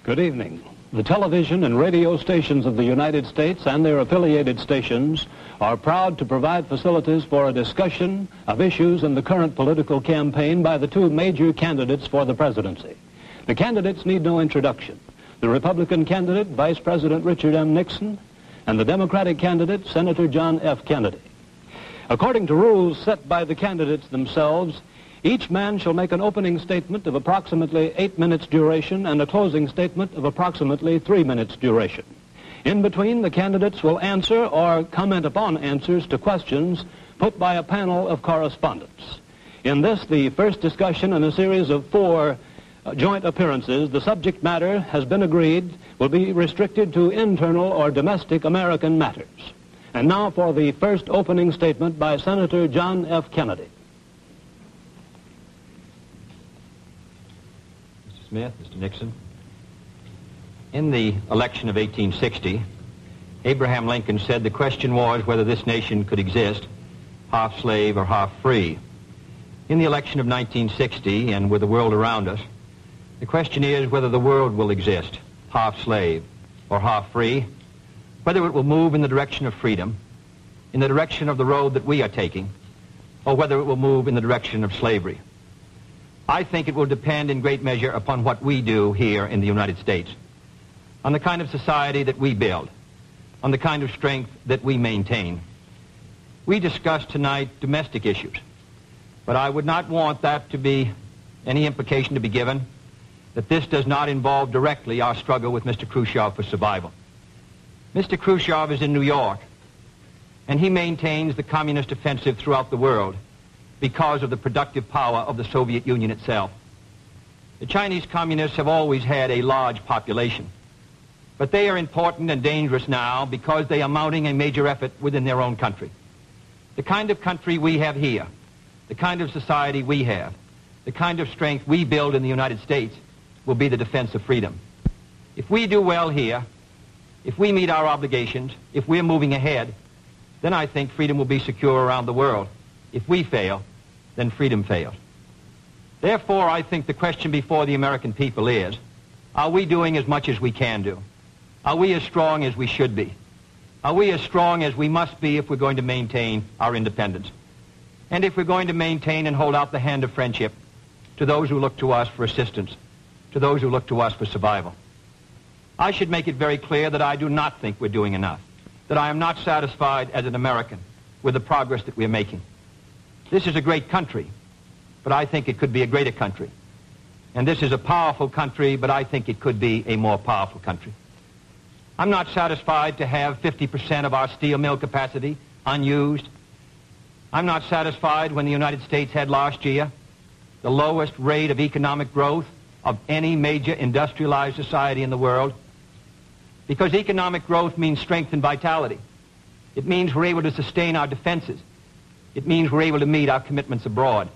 Good evening. The television and radio stations of the United States and their affiliated stations are proud to provide facilities for a discussion of issues in the current political campaign by the two major candidates for the presidency. The candidates need no introduction. The Republican candidate, Vice President Richard M. Nixon, and the Democratic candidate, Senator John F. Kennedy. According to rules set by the candidates themselves, each man shall make an opening statement of approximately 8 minutes duration and a closing statement of approximately 3 minutes duration. In between, the candidates will answer or comment upon answers to questions put by a panel of correspondents. In this, the first discussion in a series of 4 joint appearances, the subject matter has been agreed will be restricted to internal or domestic American matters. And now for the first opening statement by Senator John F. Kennedy. Mr. Smith, Mr. Nixon, in the election of 1860, Abraham Lincoln said the question was whether this nation could exist, half slave or half free. In the election of 1960, and with the world around us, the question is whether the world will exist, half slave or half free, whether it will move in the direction of freedom, in the direction of the road that we are taking, or whether it will move in the direction of slavery. I think it will depend in great measure upon what we do here in the United States, on the kind of society that we build, on the kind of strength that we maintain. We discussed tonight domestic issues, but I would not want that to be any implication to be given that this does not involve directly our struggle with Mr. Khrushchev for survival. Mr. Khrushchev is in New York, and he maintains the communist offensive throughout the world because of the productive power of the Soviet Union itself. The Chinese communists have always had a large population, but they are important and dangerous now because they are mounting a major effort within their own country. The kind of country we have here, the kind of society we have, the kind of strength we build in the United States will be the defense of freedom. If we do well here, if we meet our obligations, if we're moving ahead, then I think freedom will be secure around the world. If we fail, then freedom fails. Therefore, I think the question before the American people is, are we doing as much as we can do? Are we as strong as we should be? Are we as strong as we must be if we're going to maintain our independence? And if we're going to maintain and hold out the hand of friendship to those who look to us for assistance, to those who look to us for survival. I should make it very clear that I do not think we're doing enough, that I am not satisfied as an American with the progress that we're making. This is a great country, but I think it could be a greater country. And this is a powerful country, but I think it could be a more powerful country. I'm not satisfied to have 50% of our steel mill capacity unused. I'm not satisfied when the United States had last year the lowest rate of economic growth of any major industrialized society in the world, because economic growth means strength and vitality. It means we're able to sustain our defenses. It means we're able to meet our commitments abroad.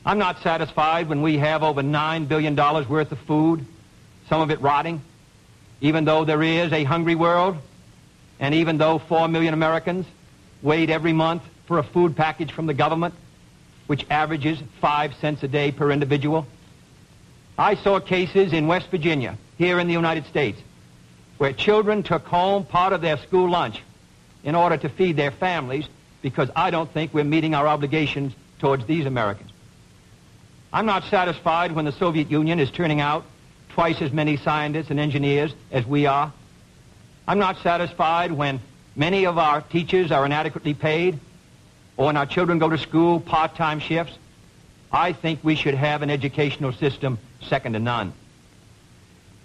I'm not satisfied when we have over $9 billion worth of food, some of it rotting, even though there is a hungry world, and even though 4 million Americans wait every month for a food package from the government, which averages 5 cents a day per individual. I saw cases in West Virginia, here in the United States, where children took home part of their school lunch in order to feed their families, because I don't think we're meeting our obligations towards these Americans. I'm not satisfied when the Soviet Union is turning out twice as many scientists and engineers as we are. I'm not satisfied when many of our teachers are inadequately paid, or when our children go to school part-time shifts. I think we should have an educational system second to none.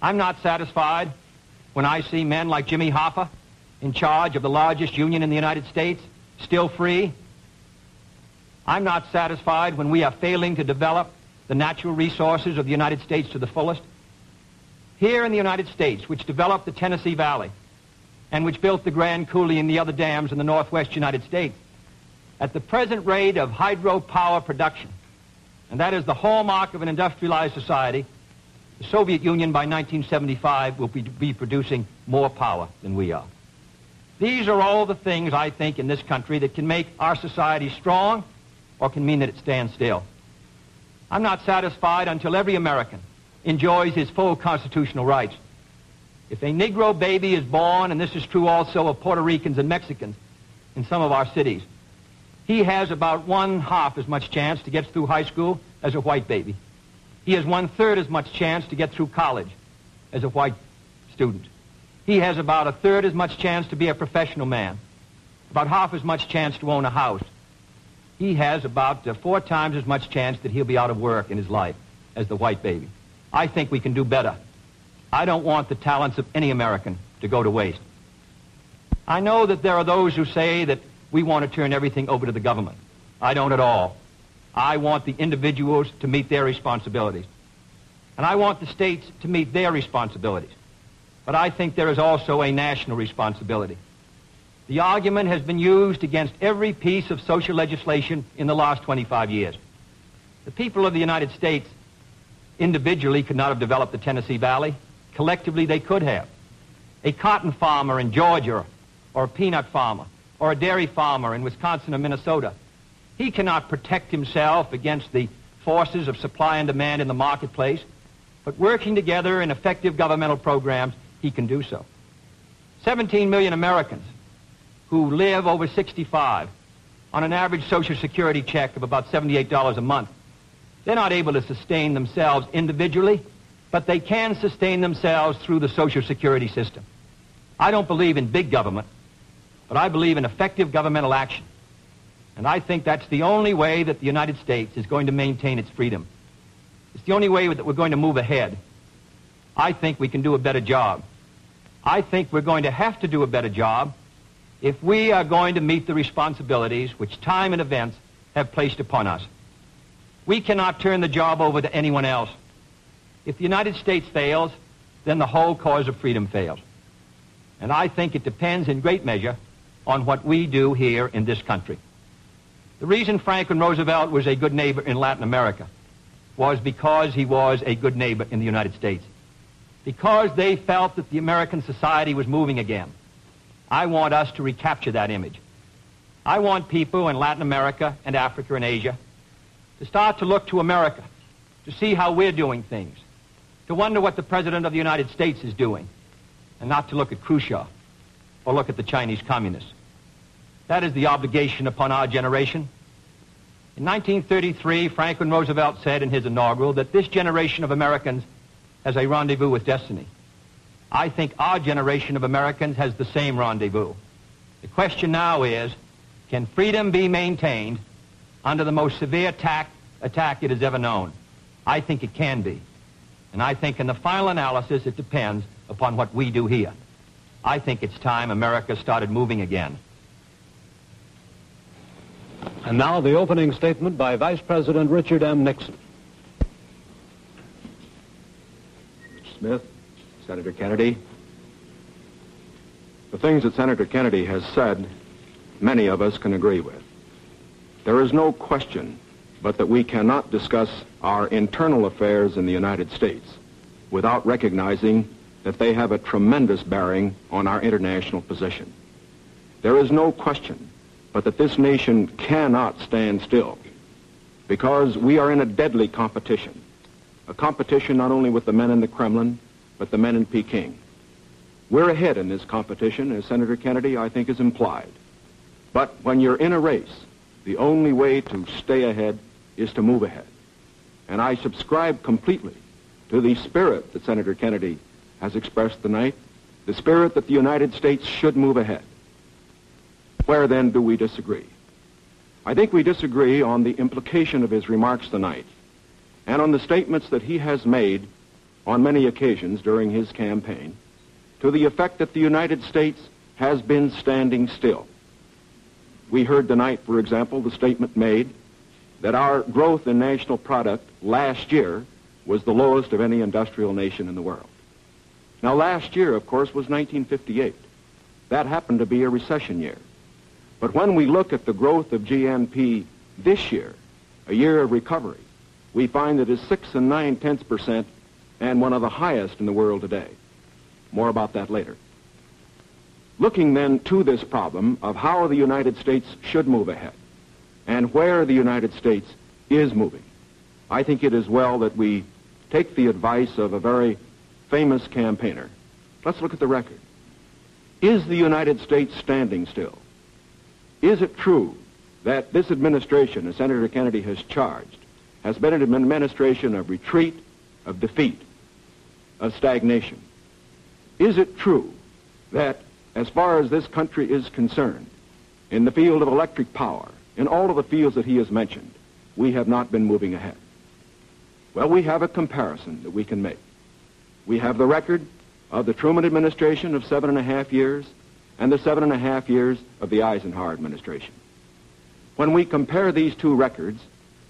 I'm not satisfied when I see men like Jimmy Hoffa in charge of the largest union in the United States, still free. I'm not satisfied when we are failing to develop the natural resources of the United States to the fullest. Here in the United States, which developed the Tennessee Valley and which built the Grand Coulee and the other dams in the northwest United States, at the present rate of hydropower production, and that is the hallmark of an industrialized society, the Soviet Union by 1975 will be producing more power than we are. These are all the things, I think, in this country that can make our society strong or can mean that it stands still. I'm not satisfied until every American enjoys his full constitutional rights. If a Negro baby is born, and this is true also of Puerto Ricans and Mexicans in some of our cities, he has about 1/2 as much chance to get through high school as a white baby. He has 1/3 as much chance to get through college as a white student. He has about 1/3 as much chance to be a professional man, about 1/2 as much chance to own a house. He has about 4 times as much chance that he'll be out of work in his life as the white baby. I think we can do better. I don't want the talents of any American to go to waste. I know that there are those who say that we want to turn everything over to the government. I don't at all. I want the individuals to meet their responsibilities. And I want the states to meet their responsibilities. But I think there is also a national responsibility. The argument has been used against every piece of social legislation in the last 25 years. The people of the United States individually could not have developed the Tennessee Valley. Collectively, they could have. A cotton farmer in Georgia, or a peanut farmer, or a dairy farmer in Wisconsin or Minnesota, he cannot protect himself against the forces of supply and demand in the marketplace, but working together in effective governmental programs, he can do so. 17 million Americans who live over 65 on an average Social Security check of about $78 a month. They're not able to sustain themselves individually, but they can sustain themselves through the Social Security system. I don't believe in big government, but I believe in effective governmental action. And I think that's the only way that the United States is going to maintain its freedom. It's the only way that we're going to move ahead. I think we can do a better job. I think we're going to have to do a better job if we are going to meet the responsibilities which time and events have placed upon us. We cannot turn the job over to anyone else. If the United States fails, then the whole cause of freedom fails. And I think it depends in great measure on what we do here in this country. The reason Franklin Roosevelt was a good neighbor in Latin America was because he was a good neighbor in the United States. Because they felt that the American society was moving again. I want us to recapture that image. I want people in Latin America and Africa and Asia to start to look to America, to see how we're doing things, to wonder what the President of the United States is doing, and not to look at Khrushchev or look at the Chinese communists. That is the obligation upon our generation. In 1933, Franklin Roosevelt said in his inaugural that this generation of Americans has a rendezvous with destiny. I think our generation of Americans has the same rendezvous. The question now is, can freedom be maintained under the most severe attack it has ever known? I think it can be. And I think in the final analysis, it depends upon what we do here. I think it's time America started moving again. And now the opening statement by Vice President Richard M. Nixon. Mr. Smith, Senator Kennedy, the things that Senator Kennedy has said, many of us can agree with. There is no question but that we cannot discuss our internal affairs in the United States without recognizing that they have a tremendous bearing on our international position. There is no question but that this nation cannot stand still because we are in a deadly competition, a competition not only with the men in the Kremlin, but the men in Peking. We're ahead in this competition, as Senator Kennedy, I think, has implied. But when you're in a race, the only way to stay ahead is to move ahead. And I subscribe completely to the spirit that Senator Kennedy has expressed tonight, the spirit that the United States should move ahead. Where then do we disagree? I think we disagree on the implication of his remarks tonight and on the statements that he has made on many occasions during his campaign to the effect that the United States has been standing still. We heard tonight, for example, the statement made that our growth in national product last year was the lowest of any industrial nation in the world. Now, last year, of course, was 1958. That happened to be a recession year. But when we look at the growth of GNP this year, a year of recovery, we find that it's 6 9/10% and one of the highest in the world today. More about that later. Looking then to this problem of how the United States should move ahead and where the United States is moving, I think it is well that we take the advice of a very famous campaigner. Let's look at the record. Is the United States standing still? Is it true that this administration, as Senator Kennedy has charged, has been an administration of retreat, of defeat, of stagnation? Is it true that, as far as this country is concerned, in the field of electric power, in all of the fields that he has mentioned, we have not been moving ahead? Well, we have a comparison that we can make. We have the record of the Truman administration of 7.5 years and the 7.5 years of the Eisenhower administration. When we compare these two records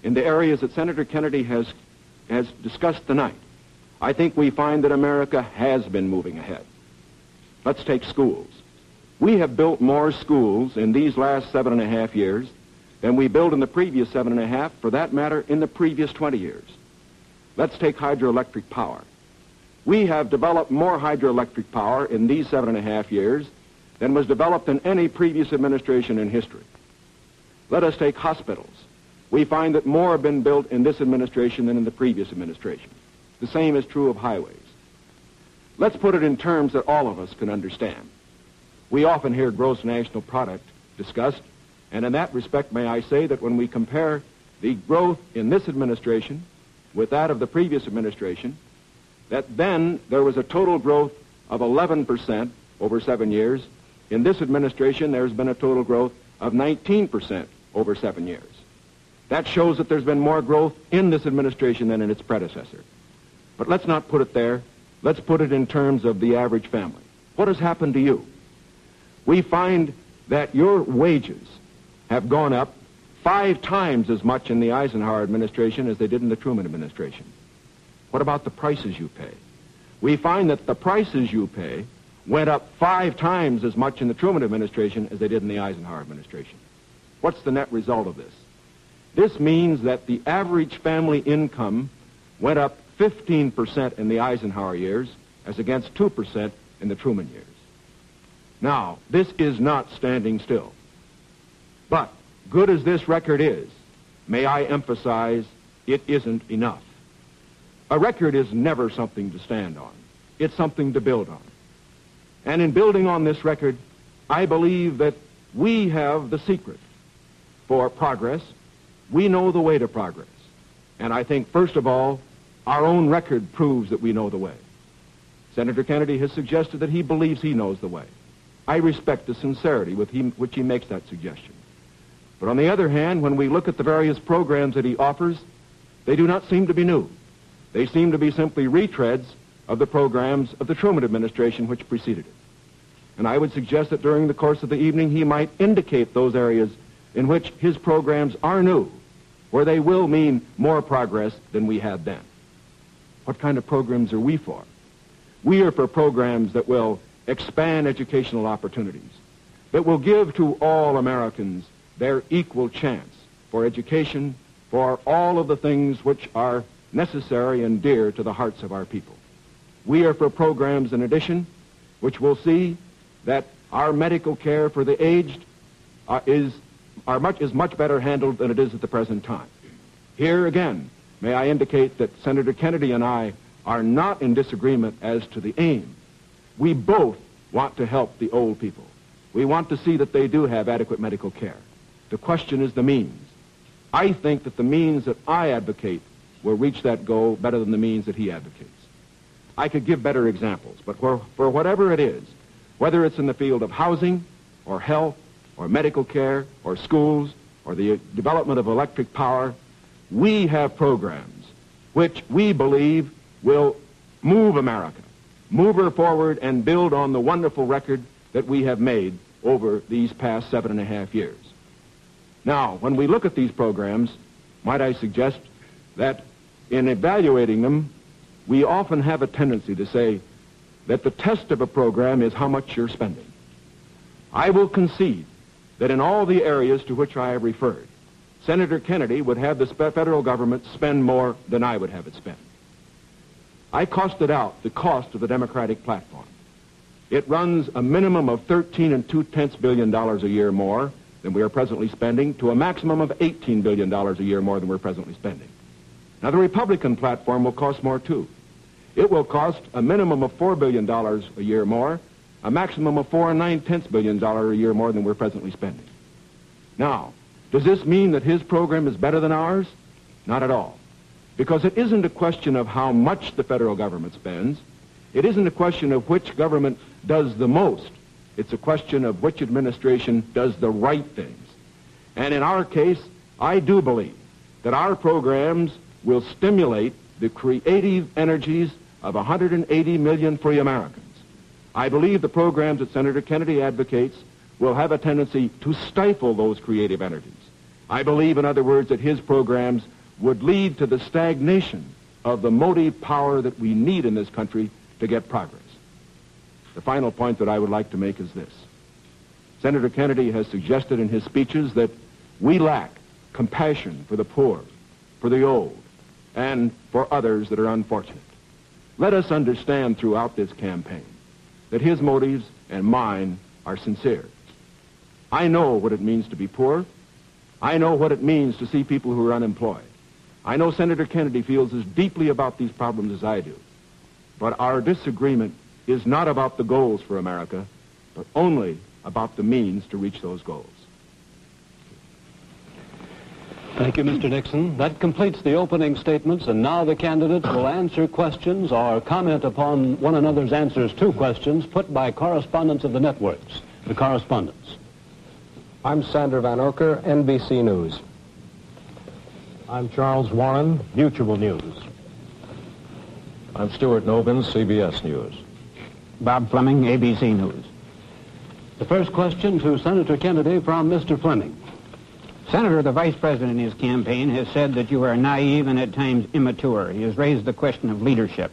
in the areas that Senator Kennedy has discussed tonight, I think we find that America has been moving ahead. Let's take schools. We have built more schools in these last 7.5 years than we built in the previous 7.5, for that matter, in the previous 20 years. Let's take hydroelectric power. We have developed more hydroelectric power in these 7.5 years than was developed in any previous administration in history. Let us take hospitals. We find that more have been built in this administration than in the previous administration. The same is true of highways. Let's put it in terms that all of us can understand. We often hear gross national product discussed, and in that respect, may I say that when we compare the growth in this administration with that of the previous administration, that then there was a total growth of 11% over 7 years. In this administration, there's been a total growth of 19% over 7 years. That shows that there's been more growth in this administration than in its predecessor. But let's not put it there. Let's put it in terms of the average family. What has happened to you? We find that your wages have gone up 5 times as much in the Eisenhower administration as they did in the Truman administration. What about the prices you pay? We find that the prices you pay went up 5 times as much in the Truman administration as they did in the Eisenhower administration. What's the net result of this? This means that the average family income went up 15% in the Eisenhower years as against 2% in the Truman years. Now, this is not standing still. But, good as this record is, may I emphasize, it isn't enough. A record is never something to stand on. It's something to build on. And in building on this record, I believe that we have the secret for progress. We know the way to progress. And I think, first of all, our own record proves that we know the way. Senator Kennedy has suggested that he believes he knows the way. I respect the sincerity with which he makes that suggestion. But on the other hand, when we look at the various programs that he offers, they do not seem to be new. They seem to be simply retreads of the programs of the Truman administration which preceded it. And I would suggest that during the course of the evening he might indicate those areas in which his programs are new, where they will mean more progress than we had then. What kind of programs are we for? We are for programs that will expand educational opportunities, that will give to all Americans their equal chance for education, for all of the things which are necessary and dear to the hearts of our people. We are for programs, in addition, which will see that our medical care for the aged is much better handled than it is at the present time. Here again, may I indicate that Senator Kennedy and I are not in disagreement as to the aim. We both want to help the old people. We want to see that they do have adequate medical care. The question is the means. I think that the means that I advocate will reach that goal better than the means that he advocates. I could give better examples, but for whatever it is, whether it's in the field of housing or health or medical care or schools or the development of electric power, we have programs which we believe will move America, move her forward and build on the wonderful record that we have made over these past 7.5 years. Now, when we look at these programs, might I suggest that in evaluating them, we often have a tendency to say that the test of a program is how much you're spending. I will concede that in all the areas to which I have referred, Senator Kennedy would have the federal government spend more than I would have it spend. I costed out the cost of the Democratic platform. It runs a minimum of $13.2 billion a year more than we are presently spending to a maximum of $18 billion a year more than we're presently spending. Now, the Republican platform will cost more, too. It will cost a minimum of $4 billion a year more, a maximum of $4.9 billion a year more than we're presently spending. Now, does this mean that his program is better than ours? Not at all. Because it isn't a question of how much the federal government spends. It isn't a question of which government does the most. It's a question of which administration does the right things. And in our case, I do believe that our programs will stimulate the creative energies of 180 million free Americans. I believe the programs that Senator Kennedy advocates will have a tendency to stifle those creative energies. I believe, in other words, that his programs would lead to the stagnation of the motive power that we need in this country to get progress. The final point that I would like to make is this. Senator Kennedy has suggested in his speeches that we lack compassion for the poor, for the old, and for others that are unfortunate. Let us understand throughout this campaign that his motives and mine are sincere. I know what it means to be poor. I know what it means to see people who are unemployed. I know Senator Kennedy feels as deeply about these problems as I do. But our disagreement is not about the goals for America, but only about the means to reach those goals. Thank you, Mr. Nixon. That completes the opening statements, and now the candidates will answer questions or comment upon one another's answers to questions put by correspondents of the networks. The correspondents. I'm Sander Vanocur, NBC News. I'm Charles Warren, Mutual News. I'm Stuart, Novins, CBS News. Bob Fleming, ABC News. The first question to Senator Kennedy from Mr. Fleming. Senator, the Vice President in his campaign has said that you are naive and at times immature. He has raised the question of leadership.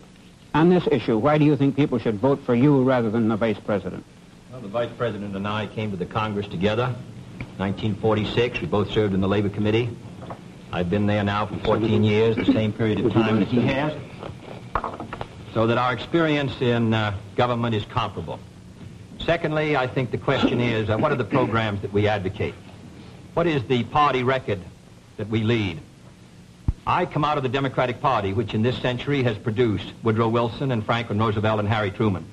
On this issue, why do you think people should vote for you rather than the Vice President? Well, the Vice President and I came to the Congress together. 1946, we both served in the Labor Committee. I've been there now for 14 years, the same period of time that he has. So that our experience in government is comparable. Secondly, I think the question is, what are the programs that we advocate? What is the party record that we lead? I come out of the Democratic Party, which in this century has produced Woodrow Wilson and Franklin Roosevelt and Harry Truman,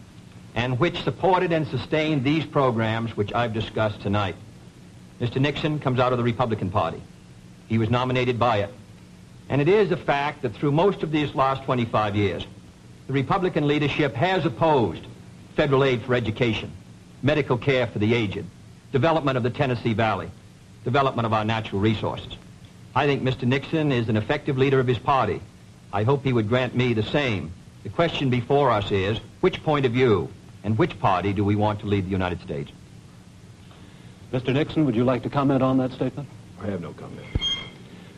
and which supported and sustained these programs which I've discussed tonight. Mr. Nixon comes out of the Republican Party. He was nominated by it. And it is a fact that through most of these last 25 years, the Republican leadership has opposed federal aid for education, medical care for the aged, development of the Tennessee Valley, development of our natural resources. I think Mr. Nixon is an effective leader of his party. I hope he would grant me the same. The question before us is, which point of view and which party do we want to lead the United States? Mr. Nixon, would you like to comment on that statement? I have no comment.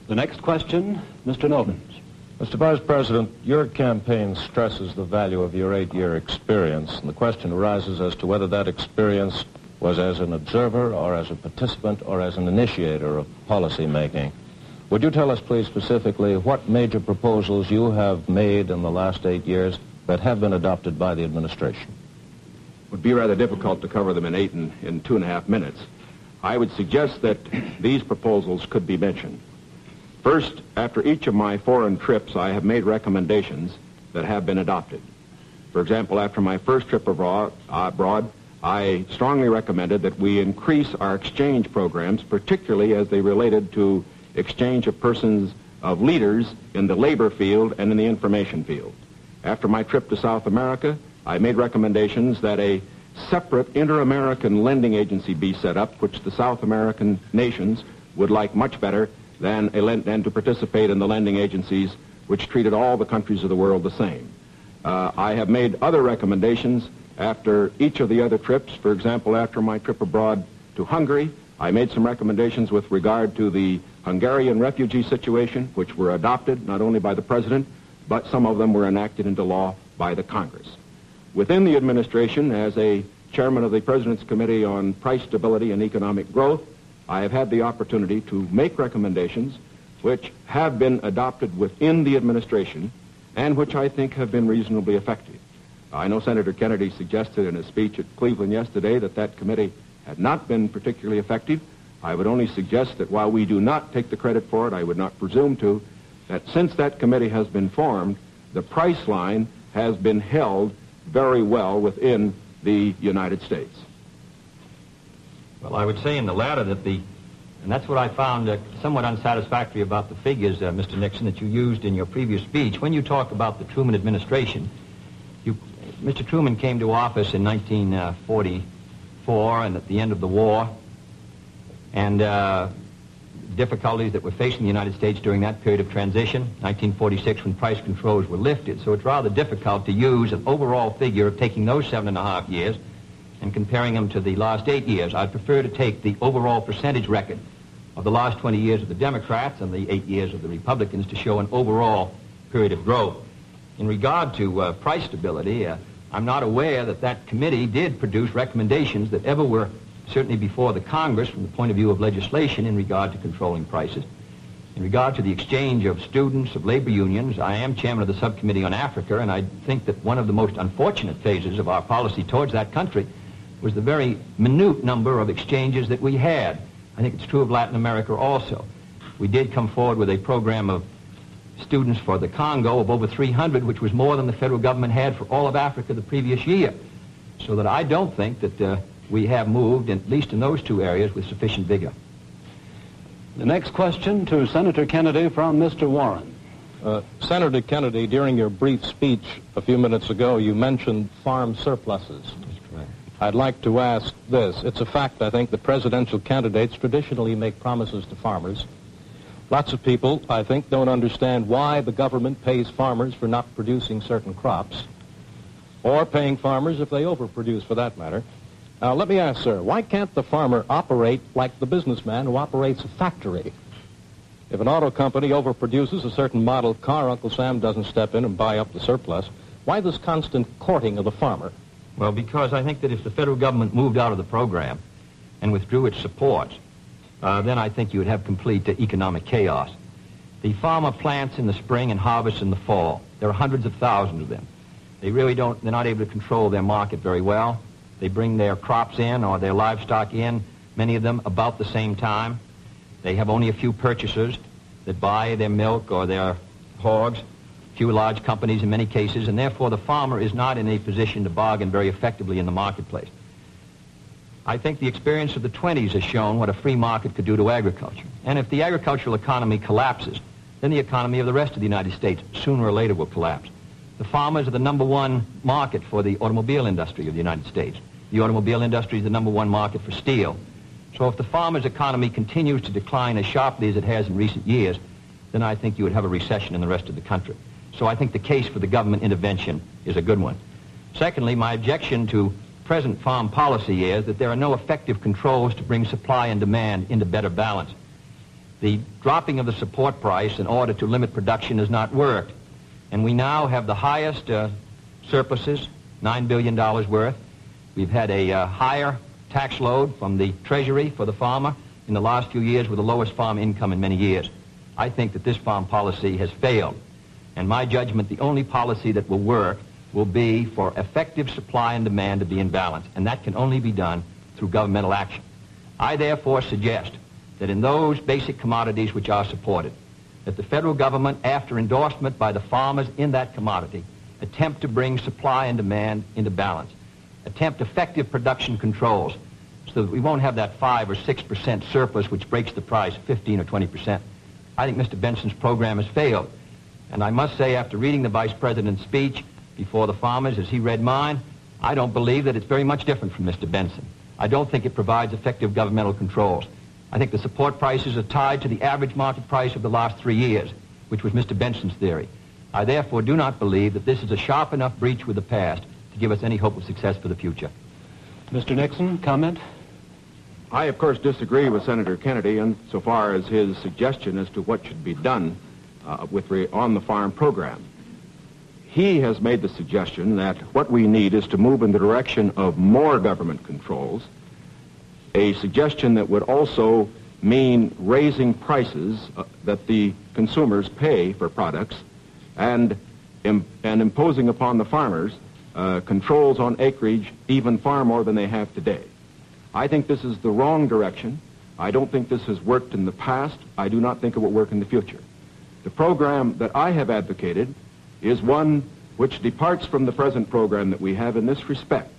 The next question, Mr. Novins. Mr. Vice President, your campaign stresses the value of your 8-year experience, and the question arises as to whether that experience was as an observer or as a participant or as an initiator of policy making. Would you tell us, please, specifically what major proposals you have made in the last 8 years that have been adopted by the administration? It would be rather difficult to cover them in 2.5 minutes. I would suggest that these proposals could be mentioned. First, after each of my foreign trips, I have made recommendations that have been adopted. For example, after my first trip abroad, I strongly recommended that we increase our exchange programs, particularly as they related to exchange of persons, of leaders in the labor field and in the information field. After my trip to South America, I made recommendations that a separate inter-American lending agency be set up, which the South American nations would like much better than to participate in the lending agencies which treated all the countries of the world the same. I have made other recommendations after each of the other trips. For example, after my trip abroad to Hungary, I made some recommendations with regard to the Hungarian refugee situation, which were adopted not only by the President, but some of them were enacted into law by the Congress. Within the administration, as a chairman of the President's Committee on Price Stability and Economic Growth, I have had the opportunity to make recommendations which have been adopted within the administration and which I think have been reasonably effective. I know Senator Kennedy suggested in his speech at Cleveland yesterday that that committee had not been particularly effective. I would only suggest that while we do not take the credit for it, I would not presume to, that since that committee has been formed, the price line has been held very well within the United States. Well, I would say in the latter that and that's what I found somewhat unsatisfactory about the figures, Mr. Nixon, that you used in your previous speech. When you talk about the Truman administration, Mr. Truman came to office in 1944 and at the end of the war, and difficulties that were facing the United States during that period of transition, 1946 when price controls were lifted. So it's rather difficult to use an overall figure of taking those 7.5 years and comparing them to the last 8 years. I'd prefer to take the overall percentage record of the last 20 years of the Democrats and the 8 years of the Republicans to show an overall period of growth. In regard to price stability, I'm not aware that that committee did produce recommendations that ever were certainly before the Congress from the point of view of legislation in regard to controlling prices. In regard to the exchange of students, of labor unions, I am chairman of the subcommittee on Africa, and I think that one of the most unfortunate phases of our policy towards that country was the very minute number of exchanges that we had. I think it's true of Latin America also. We did come forward with a program of students for the Congo of over 300, which was more than the federal government had for all of Africa the previous year. So that I don't think that we have moved, at least in those two areas, with sufficient vigor. The next question to Senator Kennedy from Mr. Warren. Senator Kennedy, during your brief speech a few minutes ago, you mentioned farm surpluses. That's correct. I'd like to ask this. It's a fact, I think, that presidential candidates traditionally make promises to farmers. Lots of people, I think, don't understand why the government pays farmers for not producing certain crops, or paying farmers if they overproduce, for that matter. Now, let me ask, sir, why can't the farmer operate like the businessman who operates a factory? If an auto company overproduces a certain model car, Uncle Sam doesn't step in and buy up the surplus. Why this constant courting of the farmer? Well, because I think that if the federal government moved out of the program and withdrew its support, then I think you would have complete economic chaos. The farmer plants in the spring and harvests in the fall. There are hundreds of thousands of them. They're not able to control their market very well. They bring their crops in or their livestock in, many of them about the same time. They have only a few purchasers that buy their milk or their hogs, few large companies in many cases, and therefore the farmer is not in a position to bargain very effectively in the marketplace. I think the experience of the 20s has shown what a free market could do to agriculture. And if the agricultural economy collapses, then the economy of the rest of the United States sooner or later will collapse. The farmers are the #1 market for the automobile industry of the United States. The automobile industry is the #1 market for steel. So if the farmer's economy continues to decline as sharply as it has in recent years, then I think you would have a recession in the rest of the country. So I think the case for the government intervention is a good one. Secondly, my objection to present farm policy is that there are no effective controls to bring supply and demand into better balance. The dropping of the support price in order to limit production has not worked. And we now have the highest surpluses, $9 billion worth. We've had a higher tax load from the Treasury for the farmer in the last few years with the lowest farm income in many years. I think that this farm policy has failed. And my judgment, the only policy that will work will be for effective supply and demand to be in balance. And that can only be done through governmental action. I therefore suggest that in those basic commodities which are supported, that the federal government, after endorsement by the farmers in that commodity, attempt to bring supply and demand into balance, attempt effective production controls so that we won't have that 5 or 6% surplus which breaks the price 15 or 20%. I think Mr. Benson's program has failed. And I must say, after reading the Vice President's speech before the farmers as he read mine, I don't believe that it's very much different from Mr. Benson. I don't think it provides effective governmental controls. I think the support prices are tied to the average market price of the last 3 years, which was Mr. Benson's theory. I therefore do not believe that this is a sharp enough breach with the past to give us any hope of success for the future. Mr. Nixon, comment? I, of course, disagree with Senator Kennedy insofar as his suggestion as to what should be done on the farm program. He has made the suggestion that what we need is to move in the direction of more government controls, a suggestion that would also mean raising prices that the consumers pay for products and imposing upon the farmers controls on acreage even far more than they have today. I think this is the wrong direction. I don't think this has worked in the past. I do not think it will work in the future. The program that I have advocated is one which departs from the present program that we have in this respect.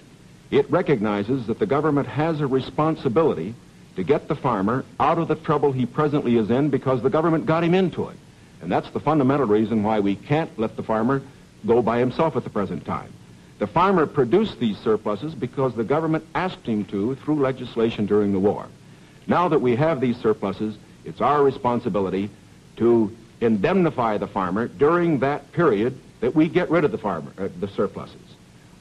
It recognizes that the government has a responsibility to get the farmer out of the trouble he presently is in because the government got him into it. And that's the fundamental reason why we can't let the farmer go by himself at the present time. The farmer produced these surpluses because the government asked him to through legislation during the war. Now that we have these surpluses, it's our responsibility to indemnify the farmer during that period that we get rid of the surpluses.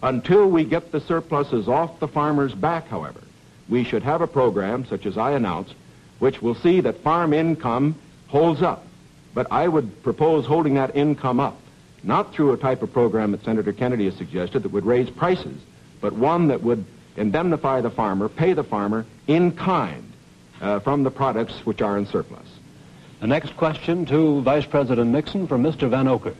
Until we get the surpluses off the farmer's back, however, we should have a program, such as I announced, which will see that farm income holds up. But I would propose holding that income up, not through a type of program that Senator Kennedy has suggested that would raise prices, but one that would indemnify the farmer, pay the farmer in kind from the products which are in surplus. The next question to Vice President Nixon from Mr. Vanocur.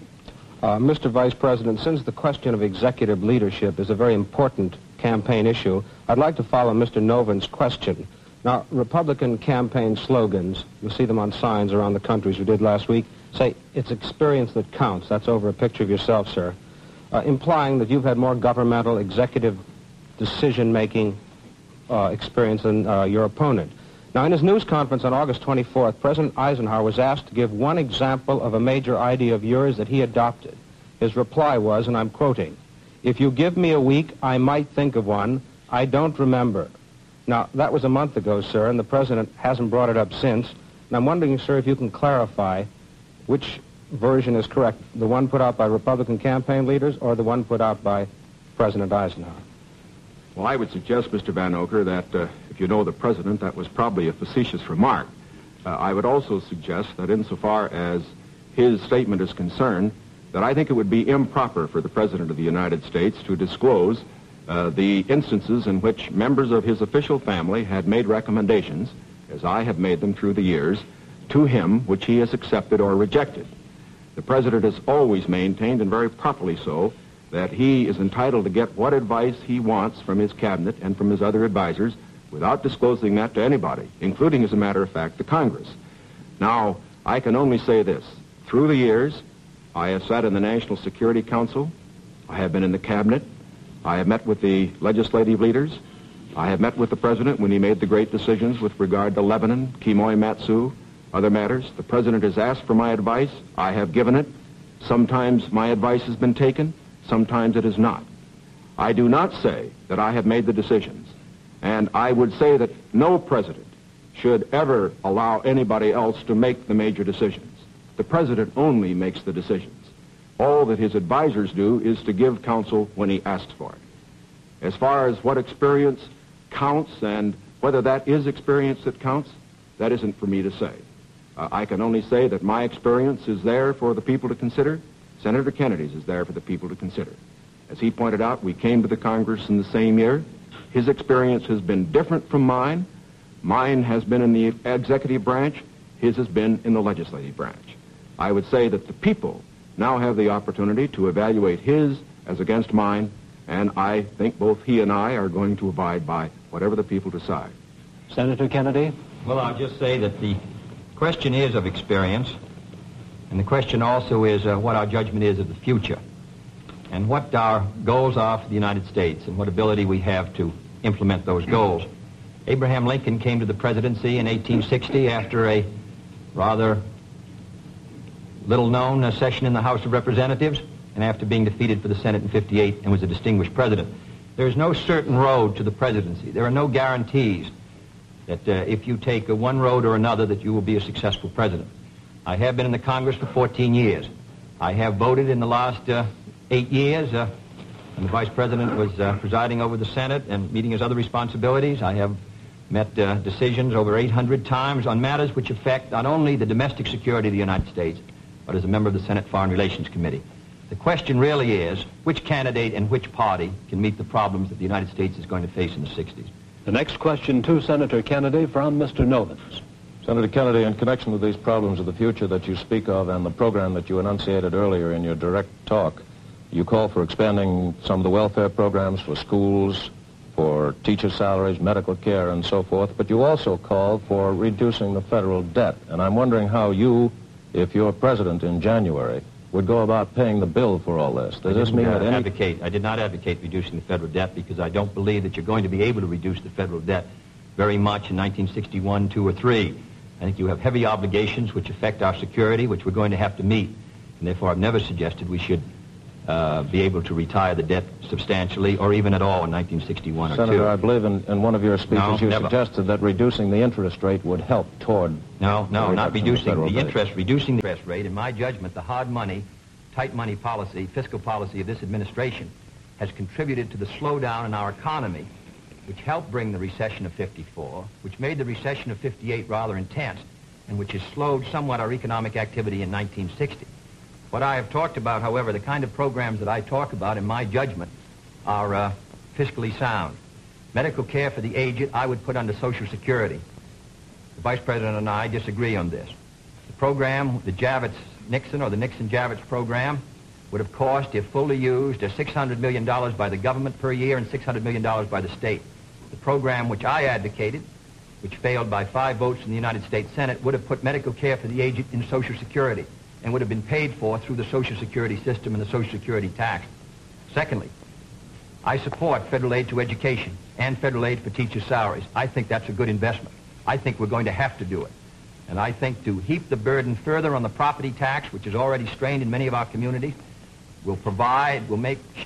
Mr. Vice President, since the question of executive leadership is a very important campaign issue, I'd like to follow Mr. Novins' question. Now, Republican campaign slogans, you'll see them on signs around the country, as we did last week, say, it's experience that counts. That's over a picture of yourself, sir, implying that you've had more governmental executive decision-making experience than your opponent. Now, in his news conference on August 24th, President Eisenhower was asked to give one example of a major idea of yours that he adopted. His reply was, and I'm quoting, "If you give me a week, I might think of one. I don't remember." Now, that was a month ago, sir, and the President hasn't brought it up since. And I'm wondering, sir, if you can clarify which version is correct, the one put out by Republican campaign leaders or the one put out by President Eisenhower? Well, I would suggest, Mr. Vanocur, that if you know the President, that was probably a facetious remark. I would also suggest that insofar as his statement is concerned, that I think it would be improper for the President of the United States to disclose the instances in which members of his official family had made recommendations, as I have made them through the years, to him which he has accepted or rejected. The President has always maintained, and very properly so, that he is entitled to get what advice he wants from his cabinet and from his other advisors without disclosing that to anybody, including, as a matter of fact, the Congress. Now, I can only say this. Through the years, I have sat in the National Security Council. I have been in the cabinet. I have met with the legislative leaders. I have met with the President when he made the great decisions with regard to Lebanon, Kimoy Matsu, other matters. The President has asked for my advice. I have given it. Sometimes my advice has been taken. Sometimes it is not. I do not say that I have made the decisions, and I would say that no president should ever allow anybody else to make the major decisions. The President only makes the decisions. All that his advisors do is to give counsel when he asks for it. As far as what experience counts and whether that is experience that counts, that isn't for me to say. I can only say that my experience is there for the people to consider. Senator Kennedy's is there for the people to consider. As he pointed out, we came to the Congress in the same year. His experience has been different from mine. Mine has been in the executive branch. His has been in the legislative branch. I would say that the people now have the opportunity to evaluate his as against mine, and I think both he and I are going to abide by whatever the people decide. Senator Kennedy? Well, I'll just say that the question is of experience, and the question also is what our judgment is of the future, and what our goals are for the United States, and what ability we have to implement those goals. Abraham Lincoln came to the presidency in 1860 after a rather little-known session in the House of Representatives, and after being defeated for the Senate in 58, and was a distinguished president. There is no certain road to the presidency. There are no guarantees that if you take one road or another that you will be a successful president. I have been in the Congress for 14 years. I have voted in the last 8 years when the Vice President was presiding over the Senate and meeting his other responsibilities. I have met decisions over 800 times on matters which affect not only the domestic security of the United States, but as a member of the Senate Foreign Relations Committee. The question really is which candidate and which party can meet the problems that the United States is going to face in the 60s. The next question to Senator Kennedy from Mr. Novins. Senator Kennedy, in connection with these problems of the future that you speak of and the program that you enunciated earlier in your direct talk, you call for expanding some of the welfare programs for schools, for teacher salaries, medical care, and so forth, but you also call for reducing the federal debt. And I'm wondering how you if you're president in January, would go about paying the bill for all this? Does this mean that I did not advocate reducing the federal debt because I don't believe that you're going to be able to reduce the federal debt very much in 1961, 2, or 3. I think you have heavy obligations which affect our security, which we're going to have to meet. And therefore, I've never suggested we should be able to retire the debt substantially or even at all in 1961 or 2. Senator, I believe in one of your speeches you suggested that reducing the interest rate would help toward... No, not reducing the interest. Reducing the interest rate, in my judgment, the hard money, tight money policy, fiscal policy of this administration has contributed to the slowdown in our economy, which helped bring the recession of 54, which made the recession of 58 rather intense, and which has slowed somewhat our economic activity in 1960. What I have talked about, however, the kind of programs that I talk about, in my judgment, are fiscally sound. Medical care for the aged, I would put under Social Security. The Vice President and I disagree on this. The program, the Javits-Nixon or the Nixon-Javits program, would have cost, if fully used, $600 million by the government per year and $600 million by the state. The program which I advocated, which failed by 5 votes in the United States Senate, would have put medical care for the aged in Social Security and would have been paid for through the Social Security system and the Social Security tax. Secondly, I support federal aid to education and federal aid for teachers' salaries. I think that's a good investment. I think we're going to have to do it. And I think to heap the burden further on the property tax, which is already strained in many of our communities, will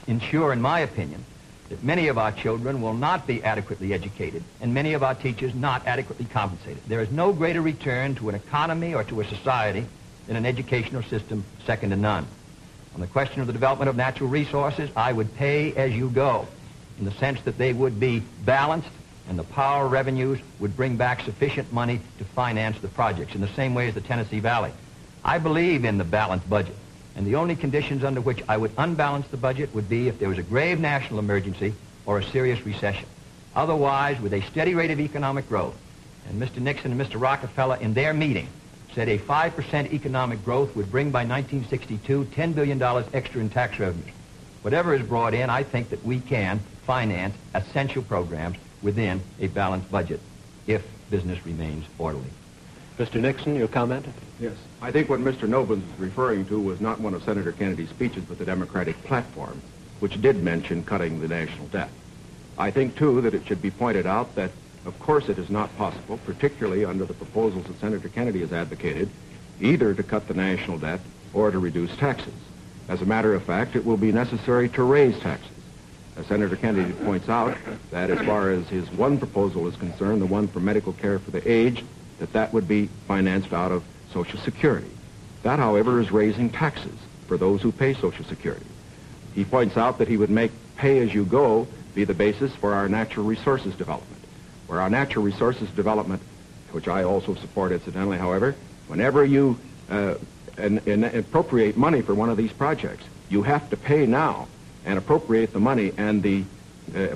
ensure, in my opinion, that many of our children will not be adequately educated and many of our teachers not adequately compensated. There is no greater return to an economy or to a society than an educational system second to none. On the question of the development of natural resources, I would pay as you go, in the sense that they would be balanced and the power revenues would bring back sufficient money to finance the projects, in the same way as the Tennessee Valley. I believe in the balanced budget, and the only conditions under which I would unbalance the budget would be if there was a grave national emergency or a serious recession. Otherwise, with a steady rate of economic growth, and Mr. Nixon and Mr. Rockefeller in their meeting said a 5% economic growth would bring by 1962 $10 billion extra in tax revenues. Whatever is brought in, I think that we can finance essential programs within a balanced budget if business remains orderly. Mr. Nixon, your comment? Yes. I think what Mr. Novins was referring to was not one of Senator Kennedy's speeches, but the Democratic platform, which did mention cutting the national debt. I think, too, that it should be pointed out that, of course, it is not possible, particularly under the proposals that Senator Kennedy has advocated, either to cut the national debt or to reduce taxes. As a matter of fact, it will be necessary to raise taxes. As Senator Kennedy points out, that as far as his one proposal is concerned, the one for medical care for the aged, that would be financed out of Social Security. That, however, is raising taxes for those who pay Social Security. He points out that he would make pay-as-you-go be the basis for our natural resources development, where our natural resources development, which I also support incidentally, however, whenever you appropriate money for one of these projects, you have to pay now and appropriate the money, and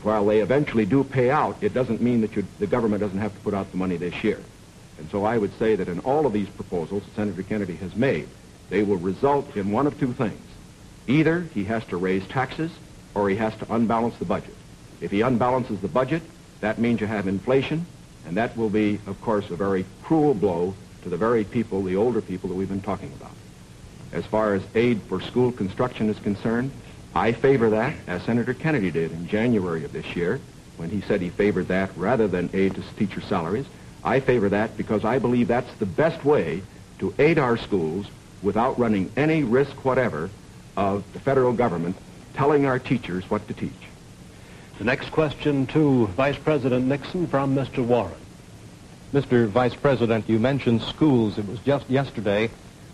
while they eventually do pay out, it doesn't mean that the government doesn't have to put out the money this year. And so I would say that in all of these proposals that Senator Kennedy has made, they will result in one of two things. Either he has to raise taxes or he has to unbalance the budget. If he unbalances the budget, that means you have inflation, and that will be, of course, a very cruel blow to the very people, the older people that we've been talking about. As far as aid for school construction is concerned, I favor that, as Senator Kennedy did in January of this year, when he said he favored that rather than aid to teacher salaries. I favor that because I believe that's the best way to aid our schools without running any risk whatever of the federal government telling our teachers what to teach. The next question to Vice President Nixon from Mr. Warren. Mr. Vice President, you mentioned schools. It was just yesterday,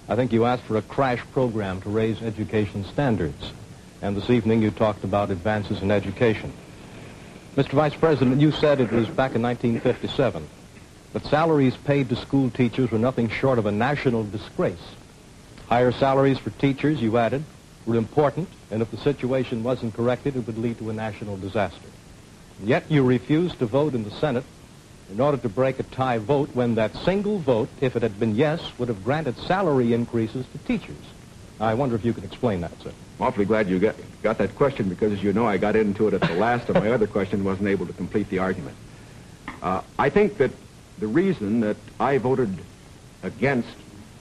I think you asked for a crash program to raise education standards. And this evening you talked about advances in education. Mr. Vice President, you said it was back in 1957 that salaries paid to school teachers were nothing short of a national disgrace. Higher salaries for teachers, you added, were important, and if the situation wasn't corrected, it would lead to a national disaster. And yet you refused to vote in the Senate in order to break a tie vote when that single vote, if it had been yes, would have granted salary increases to teachers. I wonder if you could explain that, sir. I'm awfully glad you got that question because, as you know, I got into it at the last of my other question and wasn't able to complete the argument. I think that the reason that I voted against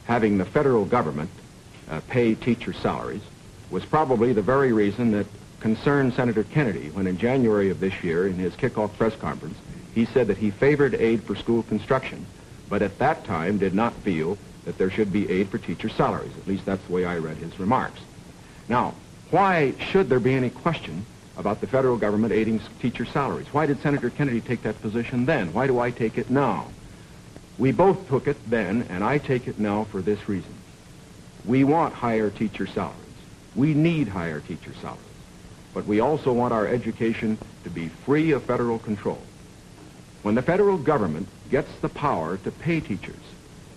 having the federal government pay teacher salaries was probably the very reason that concerned Senator Kennedy when in January of this year in his kickoff press conference he said that he favored aid for school construction, but at that time did not feel that there should be aid for teacher salaries. At least that's the way I read his remarks. Now, why should there be any question about the federal government aiding teacher salaries? Why did Senator Kennedy take that position then? Why do I take it now? We both took it then, and I take it now for this reason. We want higher teacher salaries. We need higher teacher salaries. But we also want our education to be free of federal control. When the federal government gets the power to pay teachers,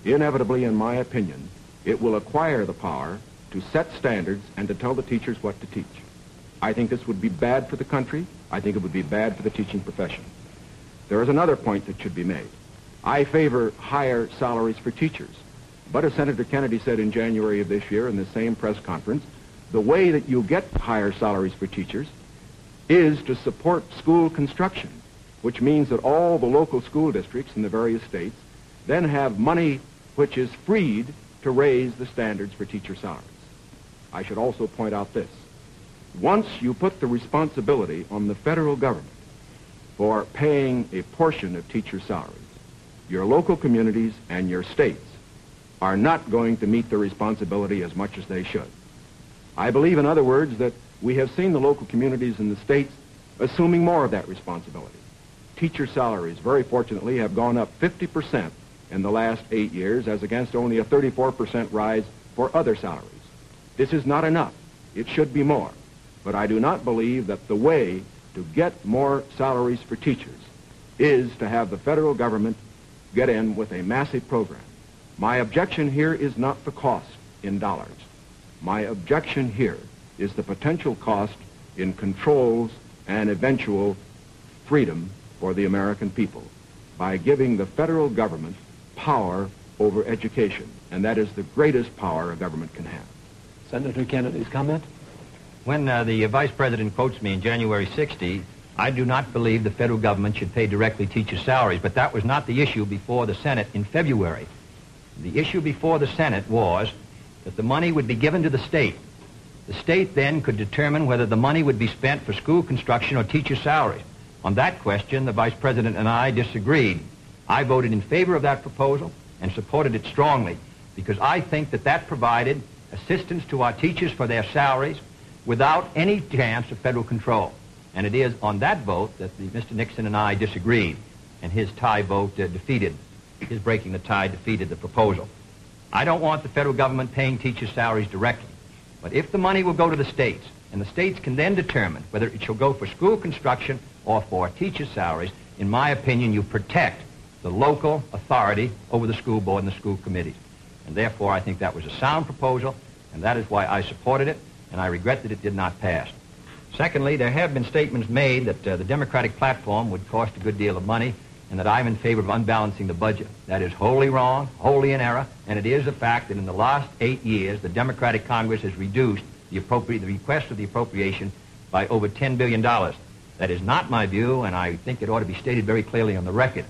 inevitably, in my opinion, it will acquire the power to set standards and to tell the teachers what to teach. I think this would be bad for the country. I think it would be bad for the teaching profession. There is another point that should be made. I favor higher salaries for teachers. But as Senator Kennedy said in January of this year in the same press conference, the way that you get higher salaries for teachers is to support school construction, which means that all the local school districts in the various states then have money which is freed to raise the standards for teacher salaries. I should also point out this. Once you put the responsibility on the federal government for paying a portion of teacher salaries, your local communities and your states are not going to meet the responsibility as much as they should. I believe, in other words, that we have seen the local communities in the states assuming more of that responsibility. Teacher salaries, very fortunately, have gone up 50% in the last 8 years, as against only a 34% rise for other salaries. This is not enough. It should be more. But I do not believe that the way to get more salaries for teachers is to have the federal government get in with a massive program. My objection here is not the cost in dollars. My objection here is the potential cost in controls and eventual freedom for the American people by giving the federal government power over education. And that is the greatest power a government can have. Senator Kennedy's comment? When the Vice President quotes me in January 60, I do not believe the federal government should pay directly teacher salaries, but that was not the issue before the Senate in February. The issue before the Senate was that the money would be given to the state. The state then could determine whether the money would be spent for school construction or teacher salaries. On that question, the Vice President and I disagreed. I voted in favor of that proposal and supported it strongly because I think that that provided assistance to our teachers for their salaries without any chance of federal control. And it is on that vote that Mr. Nixon and I disagreed, and his tie vote his breaking the tie defeated the proposal. I don't want the federal government paying teachers' salaries directly, but if the money will go to the states, and the states can then determine whether it shall go for school construction or for teachers' salaries, in my opinion, you protect the local authority over the school board and the school committees. And therefore, I think that was a sound proposal, and that is why I supported it, and I regret that it did not pass. Secondly, there have been statements made that the Democratic platform would cost a good deal of money and that I'm in favor of unbalancing the budget. That is wholly wrong, wholly in error, and it is a fact that in the last 8 years, the Democratic Congress has reduced the request for the appropriation by over $10 billion. That is not my view, and I think it ought to be stated very clearly on the record.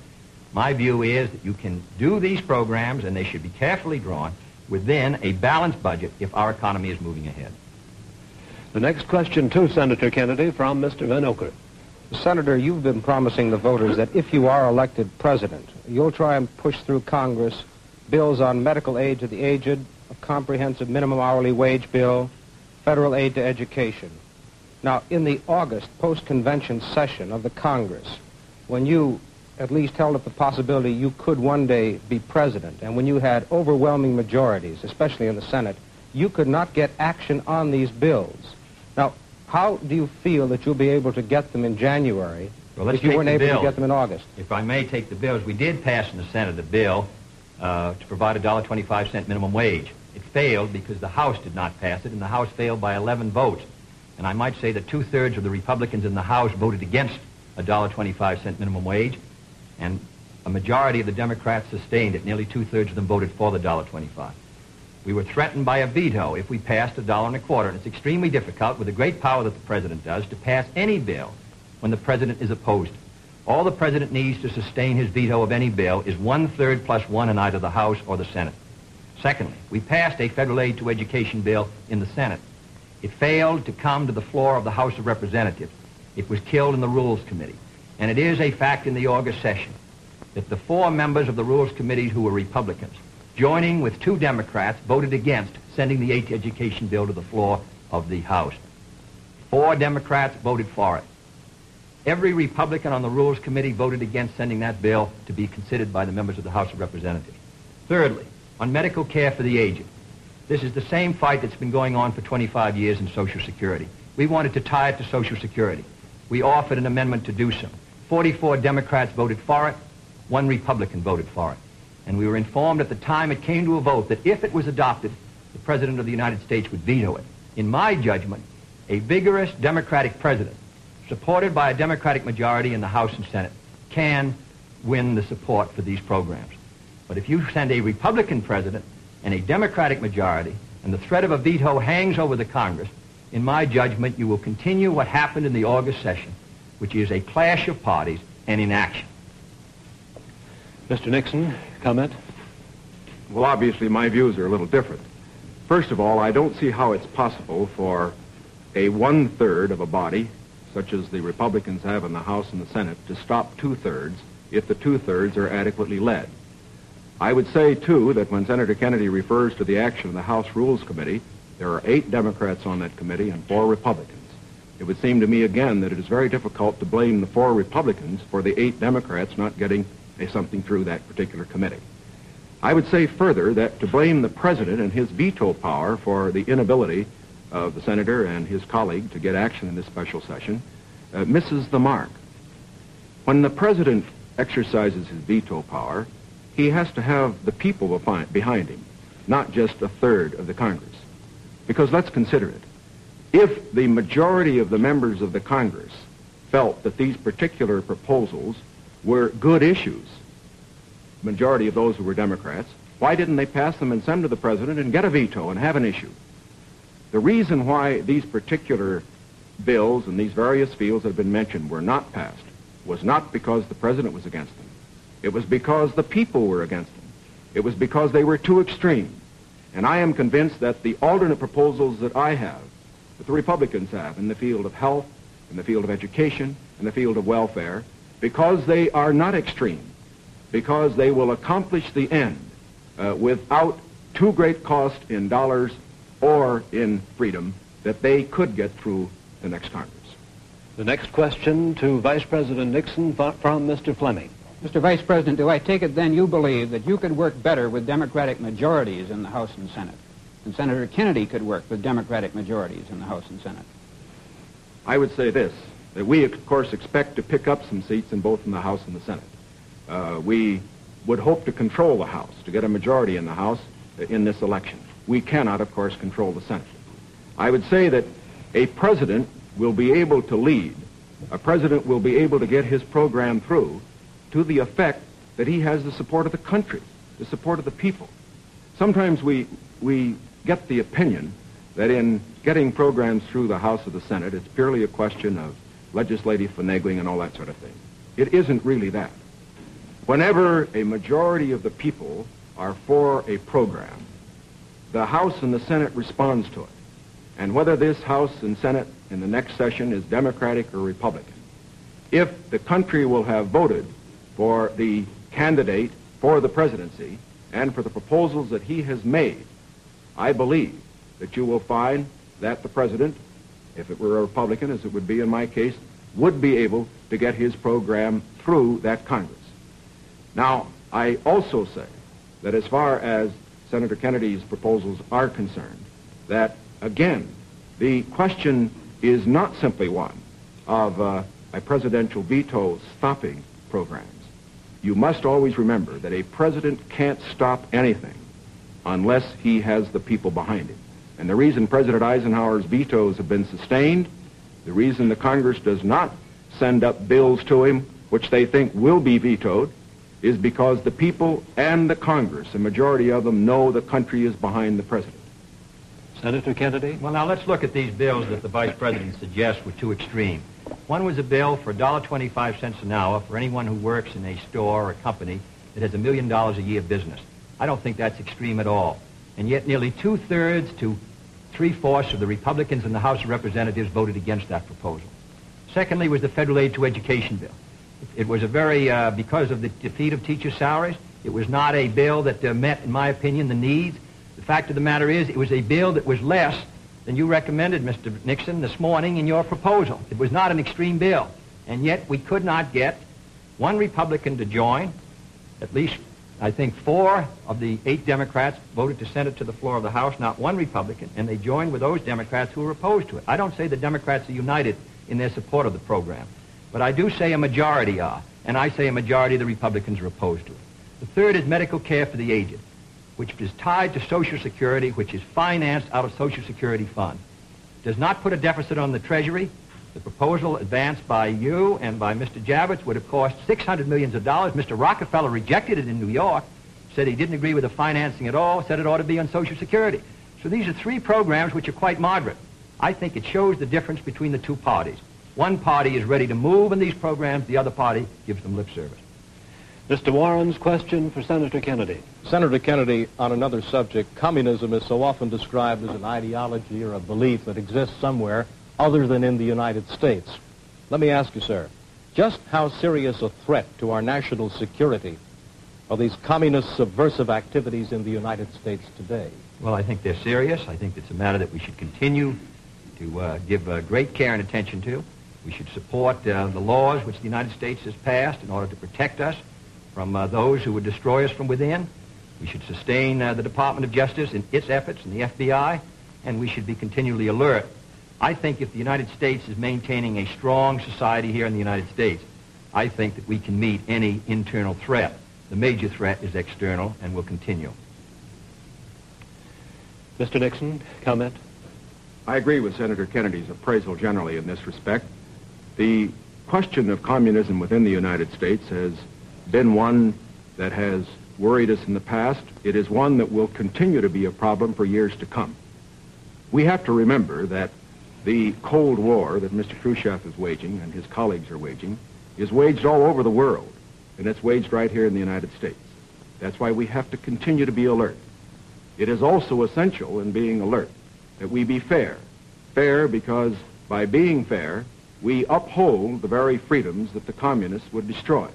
My view is that you can do these programs, and they should be carefully drawn within a balanced budget if our economy is moving ahead. The next question to Senator Kennedy from Mr. Vanocur. Senator, you've been promising the voters that if you are elected president, you'll try and push through Congress bills on medical aid to the aged, a comprehensive minimum hourly wage bill, federal aid to education. Now, in the August post-convention session of the Congress, when you at least held up the possibility you could one day be president, and when you had overwhelming majorities, especially in the Senate, you could not get action on these bills. Now, how do you feel that you'll be able to get them in January if you weren't able to get them in August? If I may take the bills, we did pass in the Senate a bill to provide a $1.25 minimum wage. It failed because the House did not pass it, and the House failed by 11 votes. And I might say that 2/3 of the Republicans in the House voted against a $1.25 minimum wage, and a majority of the Democrats sustained it. Nearly 2/3 of them voted for the $1.25. We were threatened by a veto if we passed $1.25, and it's extremely difficult, with the great power that the President does, to pass any bill when the President is opposed. All the President needs to sustain his veto of any bill is 1/3 plus 1 in either the House or the Senate. Secondly, we passed a federal aid to education bill in the Senate. It failed to come to the floor of the House of Representatives. It was killed in the Rules Committee. And it is a fact in the August session that the 4 members of the Rules Committee who were Republicans, joining with 2 Democrats, voted against sending the aid to education bill to the floor of the House. 4 Democrats voted for it. Every Republican on the Rules Committee voted against sending that bill to be considered by the members of the House of Representatives. Thirdly, on medical care for the aged. This is the same fight that's been going on for 25 years in Social Security. We wanted to tie it to Social Security. We offered an amendment to do so. 44 Democrats voted for it. 1 Republican voted for it. And we were informed at the time it came to a vote that if it was adopted, the President of the United States would veto it. In my judgment, a vigorous Democratic president, supported by a Democratic majority in the House and Senate, can win the support for these programs. But if you send a Republican president and a Democratic majority, and the threat of a veto hangs over the Congress, in my judgment, you will continue what happened in the August session, which is a clash of parties and inaction. Mr. Nixon, comment? Well, obviously, my views are a little different. First of all, I don't see how it's possible for a 1/3 of a body, such as the Republicans have in the House and the Senate, to stop 2/3 if the 2/3 are adequately led. I would say, too, that when Senator Kennedy refers to the action of the House Rules Committee, there are 8 Democrats on that committee and 4 Republicans. It would seem to me, again, that it is very difficult to blame the 4 Republicans for the 8 Democrats not getting something through that particular committee. I would say further that to blame the President and his veto power for the inability of the Senator and his colleague to get action in this special session misses the mark. When the President exercises his veto power, he has to have the people behind him, not just 1/3 of the Congress. Because let's consider it. If the majority of the members of the Congress felt that these particular proposals were good issues, majority of those who were Democrats, why didn't they pass them and send to the President and get a veto and have an issue? The reason why these particular bills in these various fields that have been mentioned were not passed was not because the President was against them. It was because the people were against them. It was because they were too extreme. And I am convinced that the alternate proposals that I have, that the Republicans have in the field of health, in the field of education, in the field of welfare, because they are not extreme, because they will accomplish the end without too great cost in dollars or in freedom, that they could get through the next Congress. The next question to Vice President Nixon from Mr. Fleming. Mr. Vice President, do I take it then you believe that you could work better with Democratic majorities in the House and Senate, and Senator Kennedy could work with Democratic majorities in the House and Senate? I would say this, that we, of course, expect to pick up some seats in both in the House and the Senate. We would hope to control the House, to get a majority in the House in this election. We cannot, of course, control the Senate. I would say that a president will be able to lead, a president will be able to get his program through to the effect that he has the support of the country, the support of the people. Sometimes we get the opinion that in getting programs through the House or the Senate, it's purely a question of legislative finagling and all that sort of thing. It isn't really that. Whenever a majority of the people are for a program, the House and the Senate responds to it. And whether this House and Senate in the next session is Democratic or Republican, if the country will have voted for the candidate for the presidency and for the proposals that he has made, I believe that you will find that the president, if it were a Republican, as it would be in my case, would be able to get his program through that Congress. Now, I also say that as far as Senator Kennedy's proposals are concerned, that, again, the question is not simply one of a presidential veto stopping programs. You must always remember that a president can't stop anything unless he has the people behind him. And the reason President Eisenhower's vetoes have been sustained, the reason the Congress does not send up bills to him which they think will be vetoed, is because the people and the Congress, a majority of them, know the country is behind the president. Senator Kennedy? Well, now let's look at these bills that the Vice President suggests were too extreme. One was a bill for $1.25 an hour for anyone who works in a store or a company that has $1 million a year business. I don't think that's extreme at all. And yet nearly 2/3 to 3/4 of the Republicans in the House of Representatives voted against that proposal. Secondly was the federal aid to education bill. It was a very, because of the defeat of teacher salaries, it was not a bill that met, in my opinion, the needs. The fact of the matter is it was a bill that was less than you recommended, Mr. Nixon, this morning in your proposal. It was not an extreme bill. And yet we could not get one Republican to join. At least, I think, 4 of the 8 Democrats voted to send it to the floor of the House, not one Republican, and they joined with those Democrats who were opposed to it. I don't say the Democrats are united in their support of the program, but I do say a majority are, and I say a majority of the Republicans are opposed to it. The third is medical care for the aged, which is tied to Social Security, which is financed out of Social Security fund. Does not put a deficit on the Treasury. The proposal advanced by you and by Mr. Javits would have cost $600 million. Mr. Rockefeller rejected it in New York, said he didn't agree with the financing at all, said it ought to be on Social Security. So these are 3 programs which are quite moderate. I think it shows the difference between the 2 parties. One party is ready to move in these programs, the other party gives them lip service. Mr. Warren's question for Senator Kennedy. Senator Kennedy, on another subject, communism is so often described as an ideology or a belief that exists somewhere other than in the United States. Let me ask you, sir, just how serious a threat to our national security are these communist subversive activities in the United States today? Well, I think they're serious. I think it's a matter that we should continue to give great care and attention to. We should support the laws which the United States has passed in order to protect us from those who would destroy us from within. We should sustain the Department of Justice in its efforts and the FBI, and we should be continually alert. I think if the United States is maintaining a strong society here in the United States, I think that we can meet any internal threat. The major threat is external and will continue. Mr. Nixon, comment? I agree with Senator Kennedy's appraisal generally in this respect. The question of communism within the United States has been one that has worried us in the past. It is one that will continue to be a problem for years to come. We have to remember that the Cold War that Mr. Khrushchev is waging and his colleagues are waging is waged all over the world, and it's waged right here in the United States. That's why we have to continue to be alert. It is also essential in being alert that we be fair. Fair because by being fair, we uphold the very freedoms that the communists would destroy.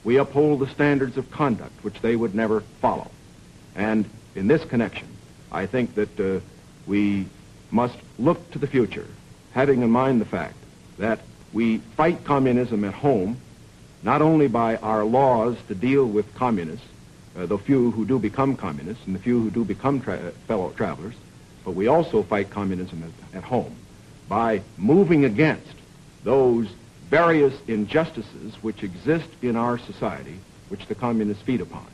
We uphold the standards of conduct which they would never follow. And in this connection, I think that we must look to the future, having in mind the fact that we fight communism at home, not only by our laws to deal with communists, the few who do become communists and the few who do become fellow travelers, but we also fight communism at home by moving against those various injustices which exist in our society, which the communists feed upon.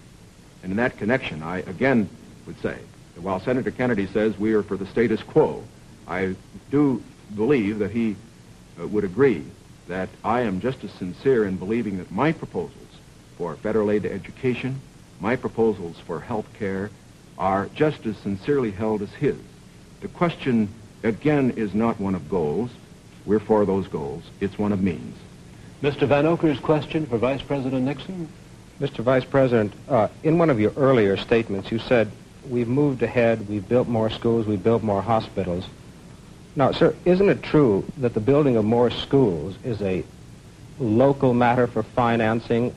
And in that connection, I again would say that while Senator Kennedy says we are for the status quo, I do believe that he would agree that I am just as sincere in believing that my proposals for federal aid to education, my proposals for health care, are just as sincerely held as his. The question, again, is not one of goals. We're for those goals. It's one of means. Mr. Vanocur's question for Vice President Nixon. Mr. Vice President, in one of your earlier statements, you said, we've moved ahead, we've built more schools, we've built more hospitals. Now, sir, isn't it true that the building of more schools is a local matter for financing?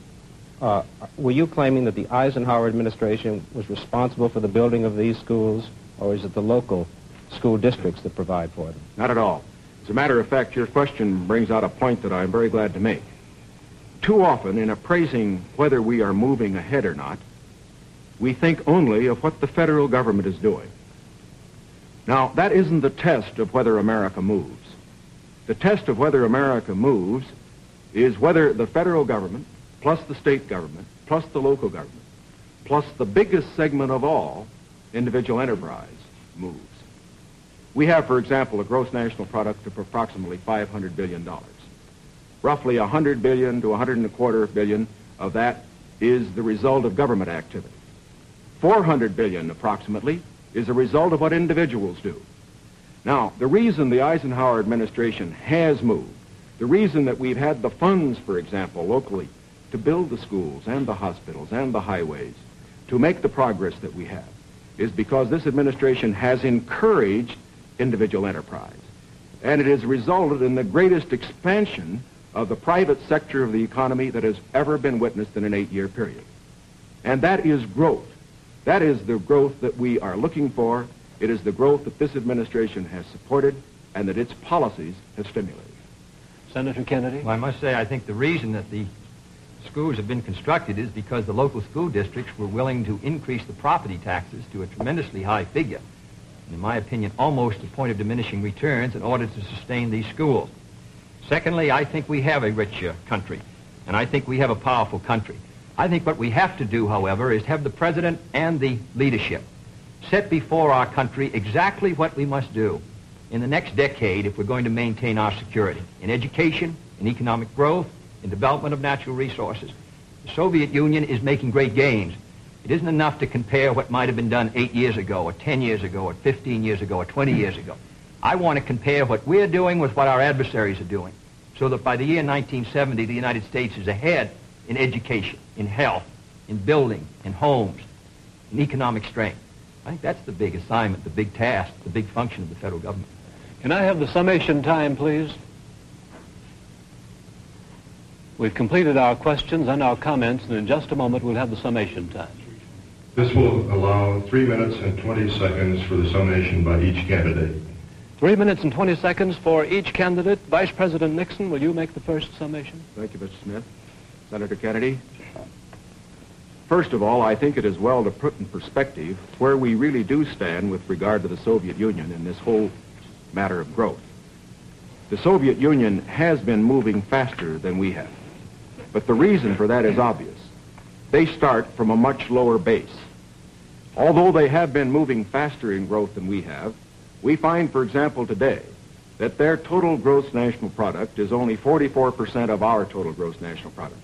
Were you claiming that the Eisenhower administration was responsible for the building of these schools, or is it the local school districts that provide for them? Not at all. As a matter of fact, your question brings out a point that I'm very glad to make. Too often, in appraising whether we are moving ahead or not, we think only of what the federal government is doing. Now, that isn't the test of whether America moves. The test of whether America moves is whether the federal government, plus the state government, plus the local government, plus the biggest segment of all, individual enterprise, moves. We have, for example, a gross national product of approximately $500 billion. Roughly $100 billion to $125 billion of that is the result of government activity. $400 billion, approximately, is a result of what individuals do. Now, the reason the Eisenhower administration has moved, the reason that we've had the funds, for example, locally, to build the schools and the hospitals and the highways, to make the progress that we have, is because this administration has encouraged individual enterprise. And it has resulted in the greatest expansion of the private sector of the economy that has ever been witnessed in an 8-year period. And that is growth. That is the growth that we are looking for. It is the growth that this administration has supported and that its policies have stimulated. Senator Kennedy? Well, I must say, I think the reason that the schools have been constructed is because the local school districts were willing to increase the property taxes to a tremendously high figure, and in my opinion, almost to the point of diminishing returns in order to sustain these schools. Secondly, I think we have a rich country, and I think we have a powerful country. I think what we have to do, however, is have the president and the leadership set before our country exactly what we must do in the next decade if we're going to maintain our security in education, in economic growth, in development of natural resources. The Soviet Union is making great gains. It isn't enough to compare what might have been done 8 years ago, or 10 years ago, or 15 years ago, or 20 years ago. I want to compare what we're doing with what our adversaries are doing, so that by the year 1970, the United States is ahead in education, in health, in building, in homes, in economic strength. I think that's the big assignment, the big task, the big function of the federal government. Can I have the summation time, please? We've completed our questions and our comments, and in just a moment we'll have the summation time. This will allow 3 minutes and 20 seconds for the summation by each candidate. 3 minutes and 20 seconds for each candidate. Vice President Nixon, will you make the first summation? Thank you, Mr. Smith. Senator Kennedy. First of all, I think it is well to put in perspective where we really do stand with regard to the Soviet Union in this whole matter of growth. The Soviet Union has been moving faster than we have. But the reason for that is obvious. They start from a much lower base. Although they have been moving faster in growth than we have, we find, for example, today, that their total gross national product is only 44% of our total gross national product.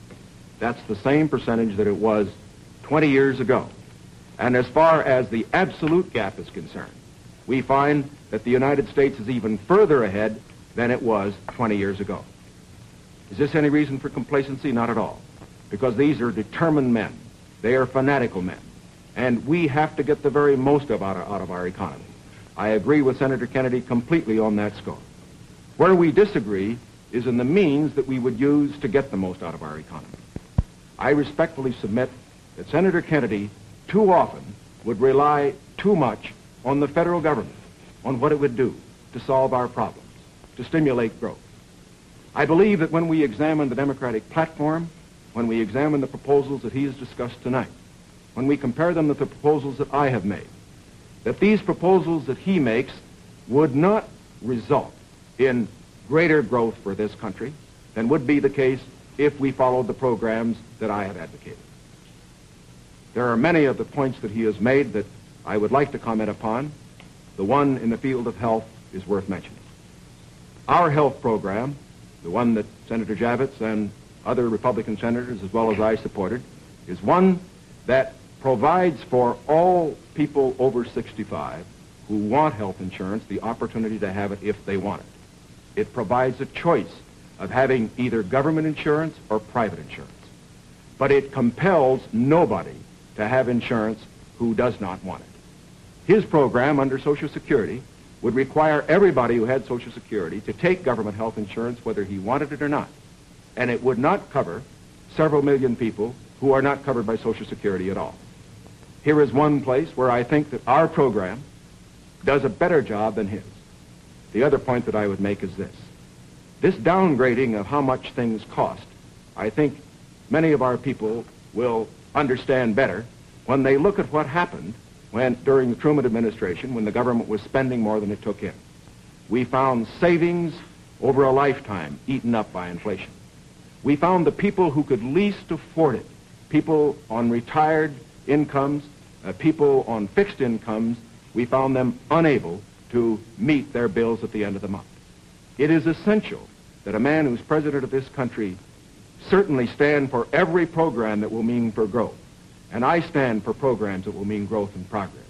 That's the same percentage that it was 20 years ago. And as far as the absolute gap is concerned, we find that the United States is even further ahead than it was 20 years ago. Is this any reason for complacency? Not at all. Because these are determined men. They are fanatical men. And we have to get the very most out of our economy. I agree with Senator Kennedy completely on that score. Where we disagree is in the means that we would use to get the most out of our economy. I respectfully submit that Senator Kennedy too often would rely too much on the federal government, on what it would do to solve our problems, to stimulate growth. I believe that when we examine the Democratic platform, when we examine the proposals that he has discussed tonight, when we compare them with the proposals that I have made, that these proposals that he makes would not result in greater growth for this country than would be the case if we followed the programs that I have advocated. There are many of the points that he has made that I would like to comment upon. The one in the field of health is worth mentioning. Our health program, the one that Senator Javits and other Republican senators as well as I supported, is one that provides for all people over 65 who want health insurance the opportunity to have it if they want it. It provides a choice of having either government insurance or private insurance. But it compels nobody to have insurance who does not want it. His program under Social Security would require everybody who had Social Security to take government health insurance whether he wanted it or not. And it would not cover several million people who are not covered by Social Security at all. Here is one place where I think that our program does a better job than his. The other point that I would make is this. This downgrading of how much things cost, I think many of our people will understand better when they look at what happened during the Truman administration when the government was spending more than it took in. We found savings over a lifetime eaten up by inflation. We found the people who could least afford it, people on retired incomes, people on fixed incomes, we found them unable to meet their bills at the end of the month. It is essential that a man who's president of this country certainly stand for every program that will mean for growth. And I stand for programs that will mean growth and progress.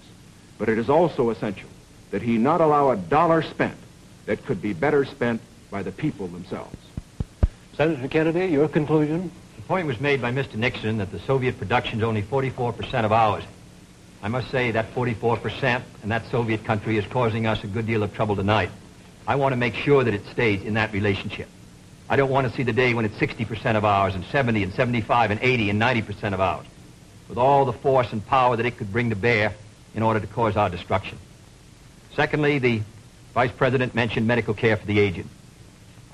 But it is also essential that he not allow a dollar spent that could be better spent by the people themselves. Senator Kennedy, your conclusion? The point was made by Mr. Nixon that the Soviet production is only 44% of ours. I must say that 44% and that Soviet country is causing us a good deal of trouble tonight. I want to make sure that it stays in that relationship. I don't want to see the day when it's 60% of ours and 70 and 75 and 80 and 90% of ours, with all the force and power that it could bring to bear in order to cause our destruction. Secondly, the Vice President mentioned medical care for the aged.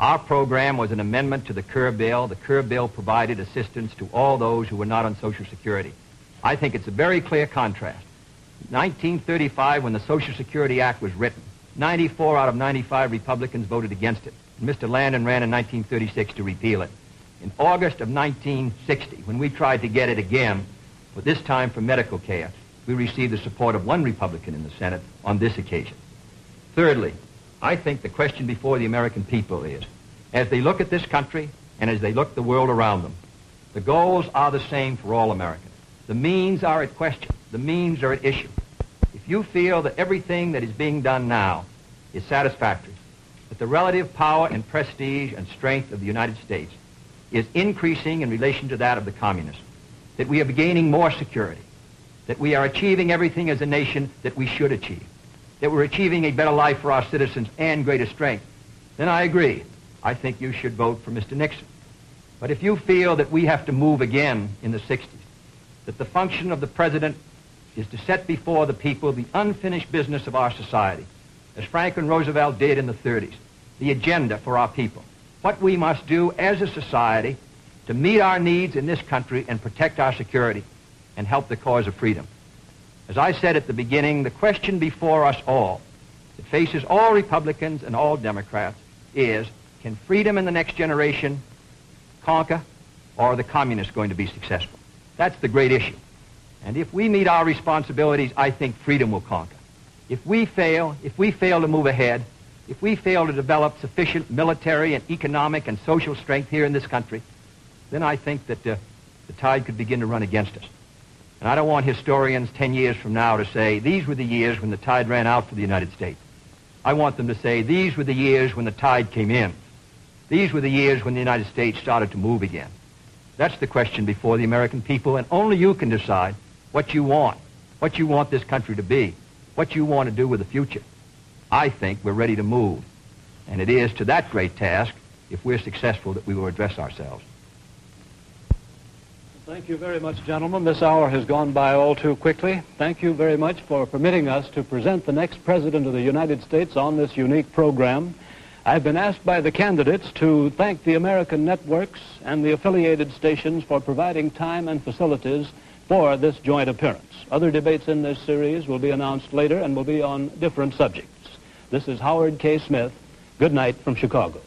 Our program was an amendment to the Kerr bill. The Kerr bill provided assistance to all those who were not on Social Security. I think it's a very clear contrast. In 1935, when the Social Security Act was written, 94 out of 95 Republicans voted against it. And Mr. Landon ran in 1936 to repeal it. In August of 1960, when we tried to get it again, but this time for medical care, we received the support of one Republican in the Senate on this occasion. Thirdly, I think the question before the American people is, as they look at this country and as they look the world around them, the goals are the same for all Americans. The means are at question. The means are at issue. If you feel that everything that is being done now is satisfactory, that the relative power and prestige and strength of the United States is increasing in relation to that of the communists, that we are gaining more security, that we are achieving everything as a nation that we should achieve, that we're achieving a better life for our citizens and greater strength, then I agree. I think you should vote for Mr. Nixon. But if you feel that we have to move again in the 60s, that the function of the president is to set before the people the unfinished business of our society, as Franklin Roosevelt did in the 30s, the agenda for our people, what we must do as a society to meet our needs in this country and protect our security and help the cause of freedom. As I said at the beginning, the question before us all, that faces all Republicans and all Democrats, is, can freedom in the next generation conquer, or are the communists going to be successful? That's the great issue. And if we meet our responsibilities, I think freedom will conquer. If we fail to move ahead, if we fail to develop sufficient military and economic and social strength here in this country, then I think that the tide could begin to run against us. And I don't want historians 10 years from now to say, these were the years when the tide ran out for the United States. I want them to say, these were the years when the tide came in. These were the years when the United States started to move again. That's the question before the American people, and only you can decide what you want this country to be, what you want to do with the future. I think we're ready to move, and it is to that great task, if we're successful, that we will address ourselves. Thank you very much, gentlemen. This hour has gone by all too quickly. Thank you very much for permitting us to present the next President of the United States on this unique program. I've been asked by the candidates to thank the American networks and the affiliated stations for providing time and facilities for this joint appearance. Other debates in this series will be announced later and will be on different subjects. This is Howard K. Smith. Good night from Chicago.